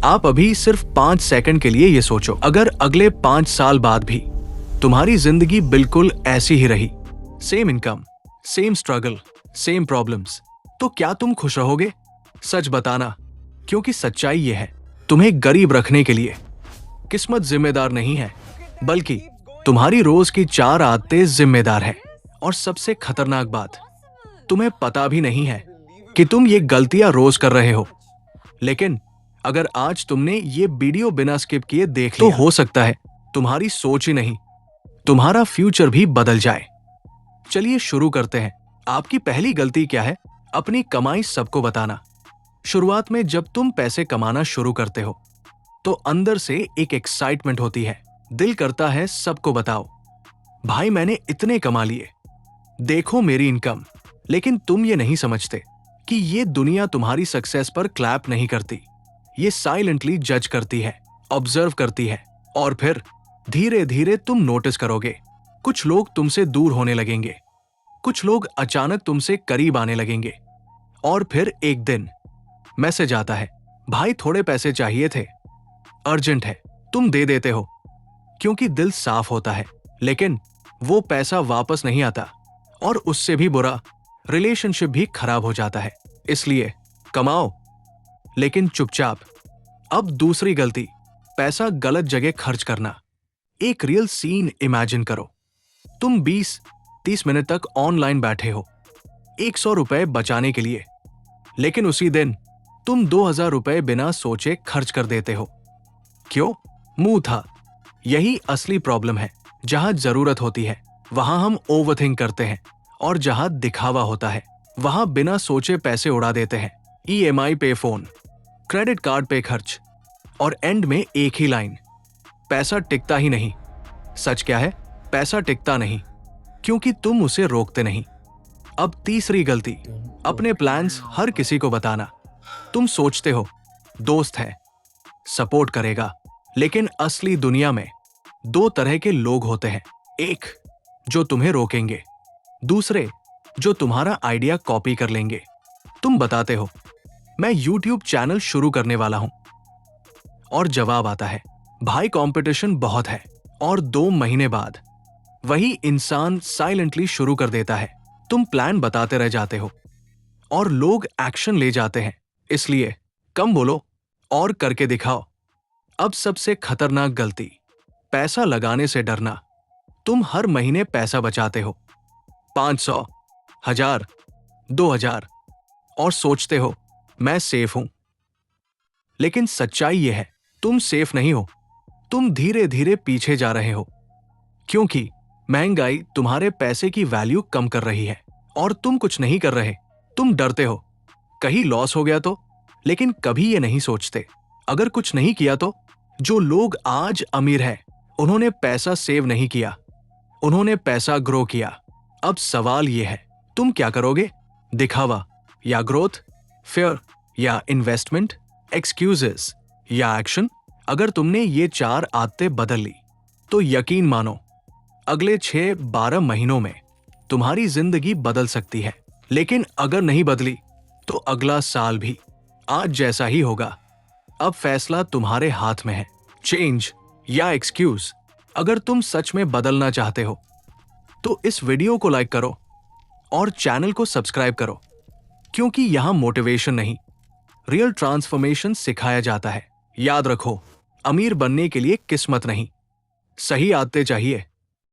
आप अभी सिर्फ 5 सेकंड के लिए ये सोचो, अगर अगले 5 साल बाद भी तुम्हारी जिंदगी बिल्कुल ऐसी ही रही, same income, same struggle, same problems, तो क्या तुम खुश रहोगे? सच बताना, क्योंकि सच्चाई ये है, तुम्हें गरीब रखने के लिए किस्मत जिम्मेदार नहीं है, बल्कि तुम्हारी रोज की 4 आदतें जिम्मेदार है। और सबसे खतरनाक बात, तुम्हें पता भी नहीं है कि तुम ये गलतियां रोज कर रहे हो। लेकिन अगर आज तुमने ये वीडियो बिना स्किप किए देख लिया, तो हो सकता है तुम्हारी सोच ही नहीं, तुम्हारा फ्यूचर भी बदल जाए। चलिए शुरू करते हैं। आपकी पहली गलती क्या है? अपनी कमाई सबको बताना। शुरुआत में जब तुम पैसे कमाना शुरू करते हो तो अंदर से एक एक्साइटमेंट होती है, दिल करता है सबको बताओ, भाई मैंने इतने कमा लिए, देखो मेरी इनकम। लेकिन तुम ये नहीं समझते कि ये दुनिया तुम्हारी सक्सेस पर क्लैप नहीं करती, ये साइलेंटली जज करती है, ऑब्जर्व करती है। और फिर धीरे धीरे तुम नोटिस करोगे, कुछ लोग तुमसे दूर होने लगेंगे, कुछ लोग अचानक तुमसे करीब आने लगेंगे। और फिर एक दिन मैसेज आता है, भाई थोड़े पैसे चाहिए थे, अर्जेंट है। तुम दे देते हो क्योंकि दिल साफ होता है, लेकिन वो पैसा वापस नहीं आता, और उससे भी बुरा, रिलेशनशिप भी खराब हो जाता है। इसलिए कमाओ, लेकिन चुपचाप। अब दूसरी गलती, पैसा गलत जगह खर्च करना। एक रियल सीन इमेजिन करो, तुम 20-30 मिनट तक ऑनलाइन बैठे हो 100 रुपए बचाने के लिए, लेकिन उसी दिन तुम 2000 रुपए बिना सोचे खर्च कर देते हो। क्यों? मुंह था। यही असली प्रॉब्लम है। जहां जरूरत होती है वहां हम ओवरथिंक करते हैं, और जहां दिखावा होता है वहां बिना सोचे पैसे उड़ा देते हैं। EMI पे फोन, क्रेडिट कार्ड पे खर्च, और एंड में एक ही लाइन, पैसा टिकता ही नहीं। सच क्या है? पैसा टिकता नहीं क्योंकि तुम उसे रोकते नहीं। अब तीसरी गलती, अपने प्लान्स हर किसी को बताना। तुम सोचते हो दोस्त है, सपोर्ट करेगा, लेकिन असली दुनिया में 2 तरह के लोग होते हैं, एक जो तुम्हें रोकेंगे, दूसरे जो तुम्हारा आइडिया कॉपी कर लेंगे। तुम बताते हो मैं YouTube चैनल शुरू करने वाला हूं, और जवाब आता है, भाई कंपटीशन बहुत है। और 2 महीने बाद वही इंसान साइलेंटली शुरू कर देता है। तुम प्लान बताते रह जाते हो और लोग एक्शन ले जाते हैं। इसलिए कम बोलो और करके दिखाओ। अब सबसे खतरनाक गलती, पैसा लगाने से डरना। तुम हर महीने पैसा बचाते हो, 500, 1000, 2000, और सोचते हो मैं सेफ हूं। लेकिन सच्चाई यह है, तुम सेफ नहीं हो, तुम धीरे धीरे पीछे जा रहे हो, क्योंकि महंगाई तुम्हारे पैसे की वैल्यू कम कर रही है और तुम कुछ नहीं कर रहे। तुम डरते हो कहीं लॉस हो गया तो, लेकिन कभी ये नहीं सोचते अगर कुछ नहीं किया तो। जो लोग आज अमीर हैं, उन्होंने पैसा सेव नहीं किया, उन्होंने पैसा ग्रो किया। अब सवाल ये है, तुम क्या करोगे? दिखावा या ग्रोथ, फेयर या इन्वेस्टमेंट, एक्सक्यूजेस या एक्शन? अगर तुमने ये 4 आदतें बदल ली तो यकीन मानो अगले 6-12 महीनों में तुम्हारी जिंदगी बदल सकती है। लेकिन अगर नहीं बदली तो अगला साल भी आज जैसा ही होगा। अब फैसला तुम्हारे हाथ में है, चेंज या एक्सक्यूज। अगर तुम सच में बदलना चाहते हो तो इस वीडियो को लाइक करो और चैनल को सब्सक्राइब करो, क्योंकि यहां मोटिवेशन नहीं, रियल ट्रांसफॉर्मेशन सिखाया जाता है। याद रखो, अमीर बनने के लिए किस्मत नहीं, सही आदतें चाहिए।